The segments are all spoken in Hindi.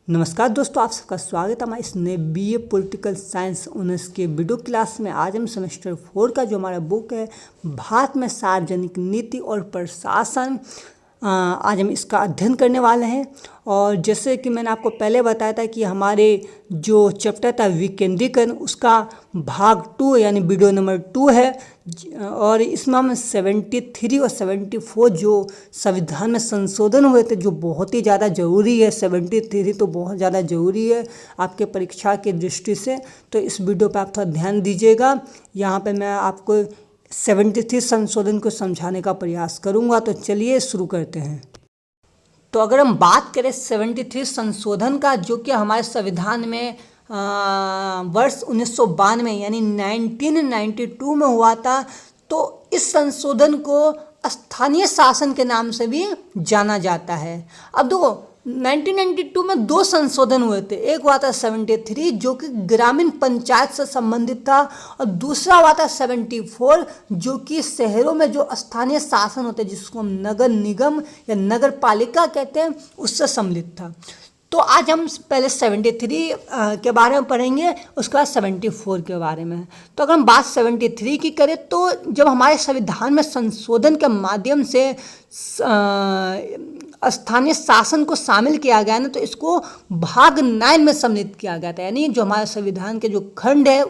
नमस्कार दोस्तों, आप सबका स्वागत है हमारे इस नए बीए पॉलिटिकल साइंस ऑनर्स के वीडियो क्लास में। आज हम सेमेस्टर 4 का जो हमारा बुक है भारत में सार्वजनिक नीति और प्रशासन, आज हम इसका अध्ययन करने वाले हैं। और जैसे कि मैंने आपको पहले बताया था कि हमारे जो चैप्टर था विकेंद्रीकरण, उसका भाग 2 यानी वीडियो नंबर 2 है। और इसमें हम 73 और 74 जो संविधान में संशोधन हुए थे, जो बहुत ही ज़्यादा ज़रूरी है। 73 तो बहुत ज़्यादा ज़रूरी है आपके परीक्षा की दृष्टि से, तो इस वीडियो पर आप थोड़ा ध्यान दीजिएगा। यहाँ पे मैं आपको 73 संशोधन को समझाने का प्रयास करूँगा। तो चलिए शुरू करते हैं। तो अगर हम बात करें 73 संशोधन का, जो कि हमारे संविधान में वर्ष 1992 यानी 1992 में हुआ था, तो इस संशोधन को स्थानीय शासन के नाम से भी जाना जाता है। अब देखो 1992 में 2 संशोधन हुए थे। एक हुआ था 73 जो कि ग्रामीण पंचायत से संबंधित था, और दूसरा हुआ था 74 जो कि शहरों में जो स्थानीय शासन होते हैं, जिसको हम नगर निगम या नगर पालिका कहते हैं, उससे सम्मिलित था। तो आज हम पहले 73 के बारे में पढ़ेंगे, उसके बाद 74 के बारे में। तो अगर हम बात 73 की करें, तो जब हमारे संविधान में संशोधन के माध्यम से स्थानीय शासन को शामिल किया गया ना, तो इसको भाग 9 में सम्मिलित किया गया था। यानी जो हमारे संविधान के जो खंड है,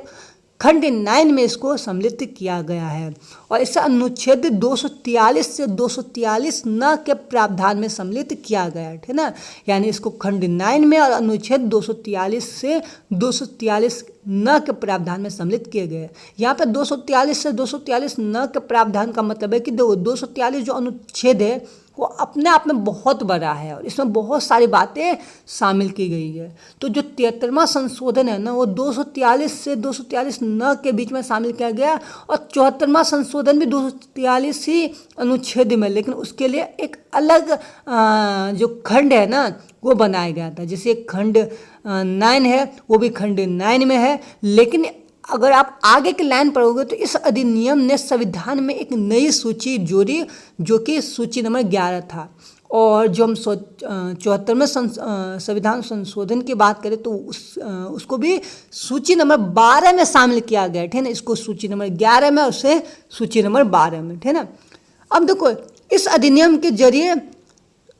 खंड 9 में इसको सम्मिलित किया गया है। और इसे अनुच्छेद 243 से 243 न के प्रावधान में सम्मिलित किया गया है, ठीक ना। यानी इसको खंड 9 में और अनुच्छेद 243 से 243 न के प्रावधान में सम्मिलित किए गए। यहाँ पे 243 से 243 न के प्रावधान का मतलब है कि 243 जो अनुच्छेद है वो अपने आप में बहुत बड़ा है और इसमें बहुत सारी बातें शामिल की गई है। तो जो 73वां संशोधन है ना, वो 243 से 243 न के बीच में शामिल किया गया, और 74वां संशोधन भी 243 ही अनुच्छेद में, लेकिन उसके लिए एक अलग जो खंड है ना, वो बनाया गया था। जैसे खंड 9 है, वो भी खंड 9 में है। लेकिन अगर आप आगे की लाइन पढ़ोगे तो इस अधिनियम ने संविधान में एक नई सूची जोड़ी, जो कि सूची नंबर 11 था। और जो हम 74वें संविधान संशोधन की बात करें तो उसको भी सूची नंबर 12 में शामिल किया गया, ठीक है। इसको सूची नंबर 11 में और उसे सूची नंबर 12 में, ठीक है ना। अब देखो इस अधिनियम के जरिए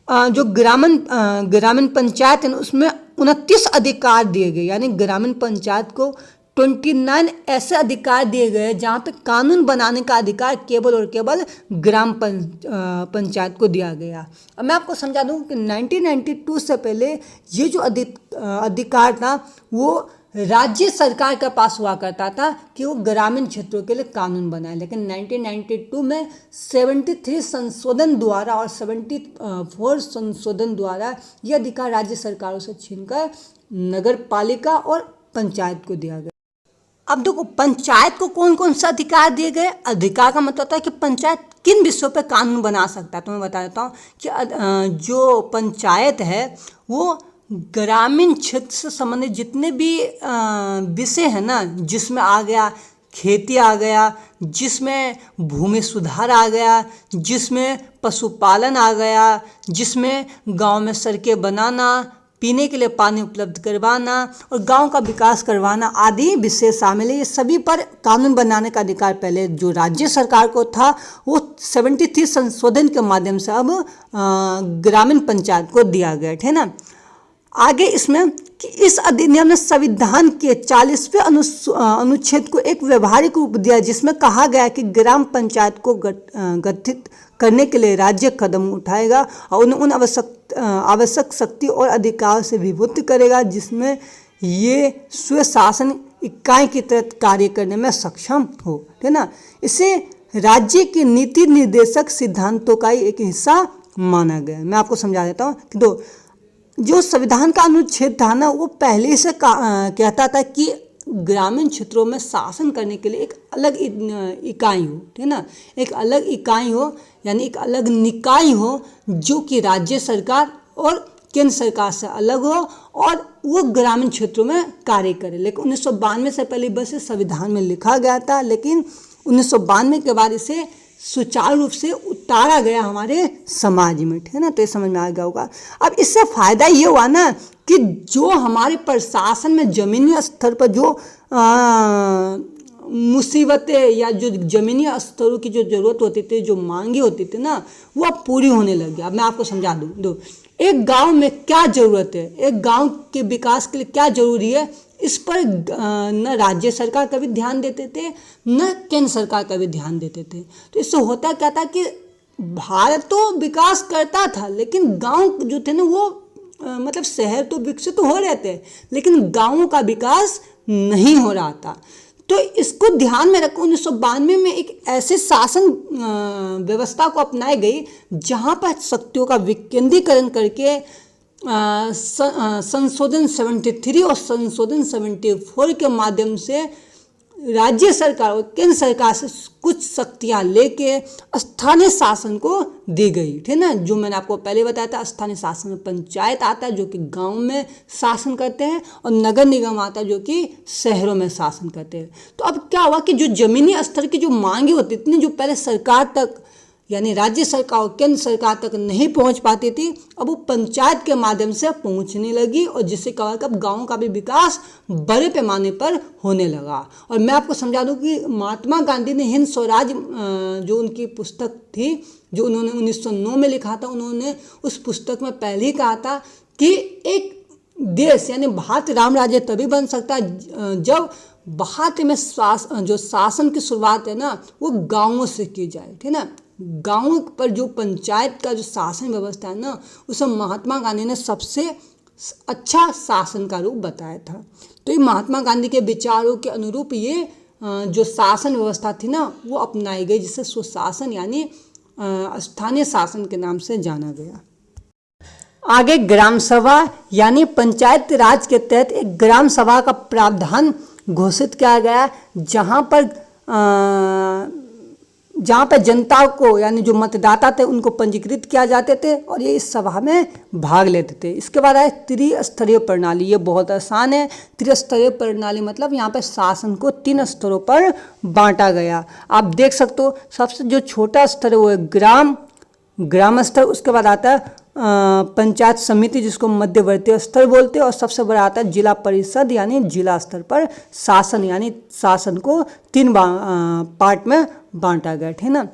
जो ग्रामीण पंचायत है, उसमें 29 अधिकार दिए गए। यानी ग्रामीण पंचायत को 29 ऐसे अधिकार दिए गए जहाँ पे कानून बनाने का अधिकार केवल और केवल ग्राम पंचायत को दिया गया। अब मैं आपको समझा दूँ कि 1992 से पहले ये जो अधिकार था वो राज्य सरकार के पास हुआ करता था कि वो ग्रामीण क्षेत्रों के लिए कानून बनाए। लेकिन 1992 में 73 संशोधन द्वारा और 74 संशोधन द्वारा ये अधिकार राज्य सरकारों से छीनकर नगर पालिका और पंचायत को दिया गया। अब देखो पंचायत को कौन कौन सा अधिकार दिए गए। अधिकार का मतलब होता है कि पंचायत किन विषयों पर कानून बना सकता है। तो मैं बता देता हूँ कि जो पंचायत है वो ग्रामीण क्षेत्र से संबंधित जितने भी विषय हैं ना, जिसमें आ गया खेती आ गया, जिसमें भूमि सुधार आ गया, जिसमें पशुपालन आ गया, जिसमें गांव में सड़कें बनाना, पीने के लिए पानी उपलब्ध करवाना और गांव का विकास करवाना आदि विषय शामिल है। ये सभी पर कानून बनाने का अधिकार पहले जो राज्य सरकार को था, वो 73 संशोधन के माध्यम से अब ग्रामीण पंचायत को दिया गया, है ना। आगे इसमें कि इस अधिनियम ने संविधान के 40वें अनुच्छेद को एक व्यवहारिक रूप दिया, जिसमें कहा गया कि ग्राम पंचायत को गठित करने के लिए राज्य कदम उठाएगा और उन आवश्यक शक्ति और अधिकारों से विभूत करेगा जिसमें ये स्वशासन इकाई की तरह कार्य करने में सक्षम हो, है ना। इसे राज्य के नीति निर्देशक सिद्धांतों का ही एक हिस्सा माना गया। मैं आपको समझा देता हूँ कि जो संविधान का अनुच्छेद था ना, वो पहले से कहता था कि ग्रामीण क्षेत्रों में शासन करने के लिए एक अलग इकाई हो, ठीक है ना। एक अलग इकाई हो, यानी एक अलग निकाय हो जो कि राज्य सरकार और केंद्र सरकार से अलग हो और वो ग्रामीण क्षेत्रों में कार्य करे। लेकिन 1992 से पहले बस संविधान में लिखा गया था, लेकिन 1992 के बाद इसे सुचारू रूप से उतारा गया हमारे समाज में, ठीक है ना। तो ये समझ में आ गया होगा। अब इससे फायदा ये हुआ ना कि जो हमारे प्रशासन में जमीनी स्तर पर जो मुसीबतें या जो ज़मीनी स्तरों की जो ज़रूरत होती थी, जो मांगे होती थी ना, वो अब पूरी होने लग गया। अब मैं आपको समझा दूँ एक गांव में क्या ज़रूरत है, एक गांव के विकास के लिए क्या ज़रूरी है, इस पर न राज्य सरकार का भी ध्यान देते थे, न केंद्र सरकार का भी ध्यान देते थे। तो इससे होता क्या था कि भारत तो विकास करता था, लेकिन गांव जो थे ना वो मतलब शहर तो विकसित तो हो रहे थे, लेकिन गांवों का विकास नहीं हो रहा था। तो इसको ध्यान में रखकर 1992 में एक ऐसे शासन व्यवस्था को अपनाई गई जहां पर शक्तियों का विकेंद्रीकरण करके संशोधन 73 और संशोधन 74 के माध्यम से राज्य सरकार और केंद्र सरकार से कुछ शक्तियां लेके स्थानीय शासन को दी गई, ठीक है ना। जो मैंने आपको पहले बताया था, स्थानीय शासन में पंचायत आता है जो कि गांव में शासन करते हैं, और नगर निगम आता है जो कि शहरों में शासन करते हैं। तो अब क्या हुआ कि जो जमीनी स्तर की जो मांगे होती थी, जो पहले सरकार तक यानी राज्य सरकार और केंद्र सरकार तक नहीं पहुंच पाती थी, अब वो पंचायत के माध्यम से पहुंचने लगी, और जिससे क्या अब गाँव का भी विकास बड़े पैमाने पर होने लगा। और मैं आपको समझा दूं कि महात्मा गांधी ने हिंद स्वराज जो उनकी पुस्तक थी, जो उन्होंने 1909 में लिखा था, उन्होंने उस पुस्तक में पहले ही कहा था कि एक देश यानी भारत राम राज्य तभी बन सकता है जब भारत में जो शासन की शुरुआत है ना वो गाँवों से की जाए, ठीक है ना। गाँव पर जो पंचायत का जो शासन व्यवस्था है ना, उसे महात्मा गांधी ने सबसे अच्छा शासन का रूप बताया था। तो ये महात्मा गांधी के विचारों के अनुरूप ये जो शासन व्यवस्था थी ना वो अपनाई गई, जिसे सुशासन यानी स्थानीय शासन के नाम से जाना गया। आगे ग्राम सभा यानी पंचायत राज के तहत एक ग्राम सभा का प्रावधान घोषित किया गया, जहाँ पर जनता को यानी जो मतदाता थे उनको पंजीकृत किया जाते थे और ये इस सभा में भाग लेते थे। इसके बाद आए त्रिस्तरीय प्रणाली। ये बहुत आसान है। त्रिस्तरीय प्रणाली मतलब यहाँ पर शासन को 3 स्तरों पर बांटा गया। आप देख सकते हो सबसे जो छोटा स्तर है वो है ग्राम स्तर, उसके बाद आता है पंचायत समिति जिसको मध्यवर्ती स्तर बोलते हैं, और सबसे बड़ा आता है जिला परिषद यानी जिला स्तर पर शासन, यानी शासन को 3 पार्ट में बांटा गया, है ना।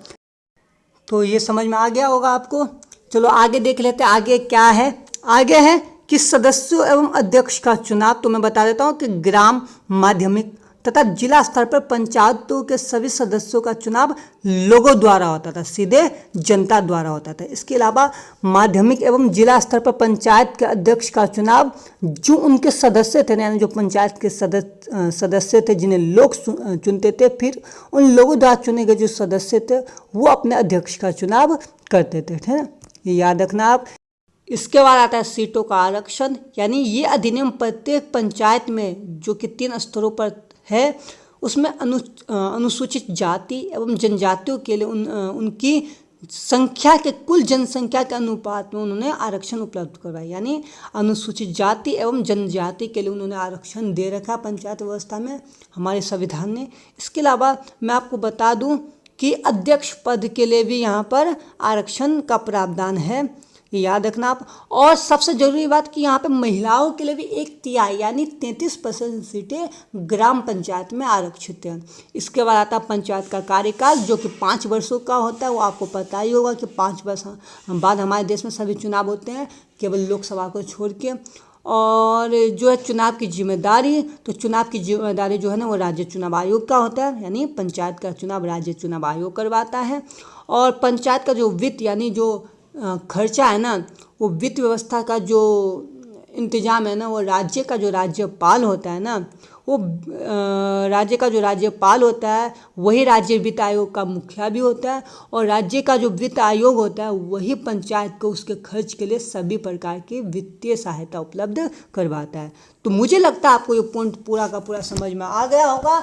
तो ये समझ में आ गया होगा आपको। चलो आगे देख लेते हैं आगे क्या है। आगे है कि सदस्यों एवं अध्यक्ष का चुनाव। तो मैं बता देता हूँ कि ग्राम, माध्यमिक तथा जिला स्तर पर पंचायतों के सभी सदस्यों का चुनाव लोगों द्वारा होता था, सीधे जनता द्वारा होता था। इसके अलावा माध्यमिक एवं जिला स्तर पर पंचायत के अध्यक्ष का चुनाव जो उनके सदस्य थे, यानी जो पंचायत के सदस्य थे जिन्हें लोग चुनते थे, फिर उन लोगों द्वारा चुने गए जो सदस्य थे वो अपने अध्यक्ष का चुनाव करते थे, ठीक है ना, ये याद रखना आप। इसके बाद आता है सीटों का आरक्षण, यानी ये अधिनियम प्रत्येक पंचायत में जो कि 3 स्तरों पर है उसमें अनुसूचित जाति एवं जनजातियों के लिए उनकी संख्या के कुल जनसंख्या के अनुपात में उन्होंने आरक्षण उपलब्ध करवाया। यानी अनुसूचित जाति एवं जनजाति के लिए उन्होंने आरक्षण दे रखा पंचायत व्यवस्था में हमारे संविधान ने। इसके अलावा मैं आपको बता दूं कि अध्यक्ष पद के लिए भी यहाँ पर आरक्षण का प्रावधान है, याद रखना आप। और सबसे जरूरी बात कि यहाँ पे महिलाओं के लिए भी 1/3 यानी 33% सीटें ग्राम पंचायत में आरक्षित हैं। इसके बाद आता है पंचायत का कार्यकाल जो कि 5 वर्षों का होता है। वो आपको पता ही होगा कि 5 वर्ष बाद हमारे देश में सभी चुनाव होते हैं, केवल लोकसभा को छोड़ के। और जो है चुनाव की जिम्मेदारी, तो चुनाव की जिम्मेदारी जो है ना वो राज्य चुनाव आयोग का होता है, यानी पंचायत का चुनाव राज्य चुनाव आयोग करवाता है। और पंचायत का जो वित्त यानी जो खर्चा है ना, वो वित्त व्यवस्था का जो इंतजाम है ना वो राज्य का जो राज्यपाल होता है ना, वो राज्य का जो राज्यपाल होता है वही राज्य वित्त आयोग का मुखिया भी होता है। और राज्य का जो वित्त आयोग होता है वही पंचायत को उसके खर्च के लिए सभी प्रकार की वित्तीय सहायता उपलब्ध करवाता है। तो मुझे लगता है आपको ये पॉइंट पूरा का पूरा समझ में आ गया होगा।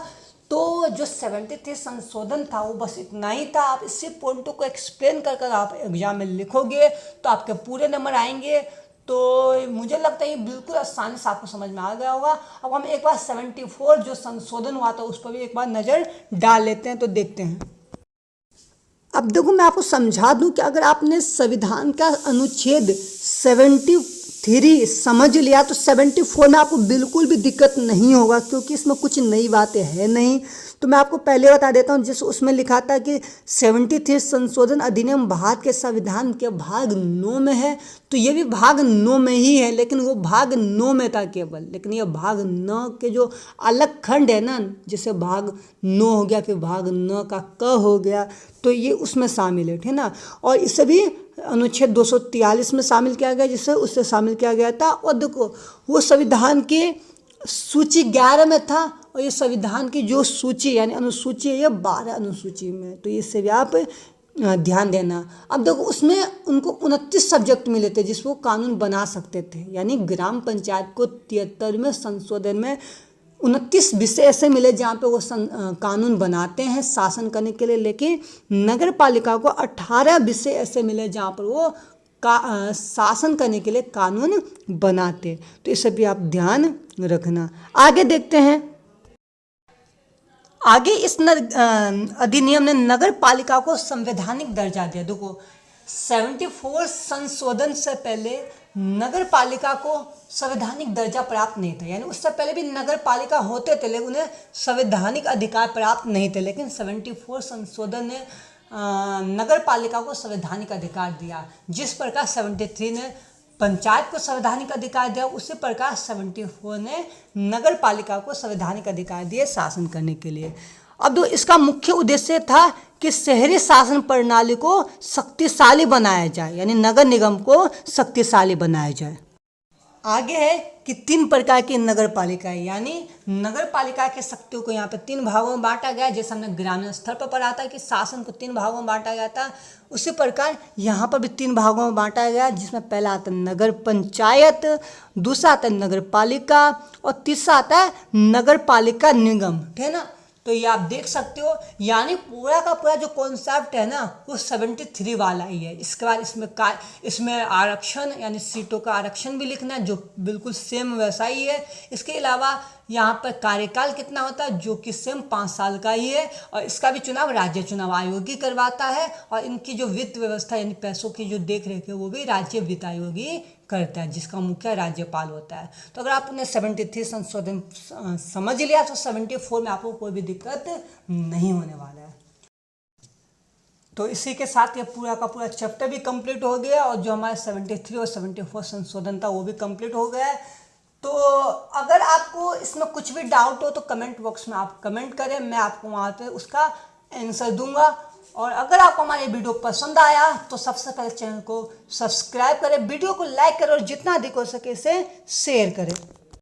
तो जो 73 संशोधन था वो बस इतना ही था। आप इसी पॉइंटों को एक्सप्लेन कर आप एग्जाम में लिखोगे तो आपके पूरे नंबर आएंगे। तो मुझे लगता है ये बिल्कुल आसानी से आपको समझ में आ गया होगा। अब हम एक बार 74 जो संशोधन हुआ था उस पर भी एक बार नज़र डाल लेते हैं, तो देखते हैं। अब देखो मैं आपको समझा दूं कि अगर आपने संविधान का अनुच्छेद 73 समझ लिया तो 74 में आपको बिल्कुल भी दिक्कत नहीं होगा, क्योंकि इसमें कुछ नई बातें हैं नहीं। तो मैं आपको पहले बता देता हूँ, जिस उसमें लिखा था कि 73 संशोधन अधिनियम भारत के संविधान के भाग 9 में है, तो ये भी भाग 9 में ही है, लेकिन वो भाग 9 में था केवल। लेकिन ये भाग 9 के जो अलग खंड है ना, जैसे भाग 9 हो गया, फिर भाग 9 का क हो गया, तो ये उसमें शामिल है, ठीक ना। और इसे भी अनुच्छेद 243 में शामिल किया गया, जिससे उससे शामिल किया गया था। और देखो वो संविधान की सूची 11 में था, और ये संविधान की जो सूची यानी अनुसूची है ये 12 अनुसूची में, तो इससे भी आप ध्यान देना। अब देखो उसमें उनको 29 सब्जेक्ट मिले थे जिसमें वो कानून बना सकते थे, यानी ग्राम पंचायत को 73वें संशोधन में 29 विषय ऐसे मिले जहाँ पे वो कानून बनाते हैं शासन करने के लिए। लेकिन नगर पालिका को 18 विषय ऐसे मिले जहाँ पर वो शासन करने के लिए कानून बनाते। तो इसे भी आप ध्यान रखना। आगे देखते हैं। आगे इस अधिनियम ने नगर पालिका को संवैधानिक दर्जा दिया। देखो 74 संशोधन से पहले नगर पालिका को संवैधानिक दर्जा प्राप्त नहीं था, यानी उससे पहले भी नगर पालिका होते थे लेकिन उन्हें संवैधानिक अधिकार प्राप्त नहीं थे। लेकिन 74 संशोधन ने नगर पालिका को संवैधानिक अधिकार दिया। जिस प्रकार 73 ने पंचायत को संवैधानिक अधिकार दिया, उसी प्रकार 74 ने नगर पालिका को संवैधानिक अधिकार दिए शासन करने के लिए। अब तो इसका मुख्य उद्देश्य था कि शहरी शासन प्रणाली को शक्तिशाली बनाया जाए, यानी नगर निगम को शक्तिशाली बनाया जाए। आगे है कि 3 प्रकार की नगर पालिका है, यानी नगर पालिका के शक्तियों को यहाँ पे 3 भागों में बांटा गया। जैसे हमने ग्रामीण स्तर पर पढ़ा था कि शासन को 3 भागों में बांटा गया था, उसी प्रकार यहाँ पर भी 3 भागों में बांटा गया, जिसमें पहला आता है नगर पंचायत, दूसरा आता है नगर पालिका, और तीसरा आता है नगर पालिका निगम, ठीक है ना। तो ये आप देख सकते हो, यानी पूरा का पूरा जो कॉन्सेप्ट है ना वो 73 वाला ही है। इसके बाद इसमें आरक्षण यानी सीटों का आरक्षण भी लिखना है, जो बिल्कुल सेम वैसा ही है। इसके अलावा यहाँ पर कार्यकाल कितना होता है, जो कि सेम 5 साल का ही है, और इसका भी चुनाव राज्य चुनाव आयोग ही करवाता है, और इनकी जो वित्त व्यवस्था यानी पैसों की जो देख रेख है वो भी राज्य वित्त आयोग ही करता है, जिसका मुख्य राज्यपाल होता है। तो अगर आपने 73 संशोधन समझ लिया तो 74 में आपको कोई भी दिक्कत नहीं होने वाला है। तो इसी के साथ ये पूरा का पूरा चैप्टर भी कंप्लीट हो गया, और जो हमारे 73 और 74 संशोधन था वो भी कंप्लीट हो गया है। तो अगर आपको इसमें कुछ भी डाउट हो तो कमेंट बॉक्स में आप कमेंट करें, मैं आपको वहाँ पे उसका आंसर दूंगा। और अगर आपको हमारी वीडियो पसंद आया तो सबसे पहले चैनल को सब्सक्राइब करें, वीडियो को लाइक करें, और जितना अधिक हो सके इसे शेयर करें।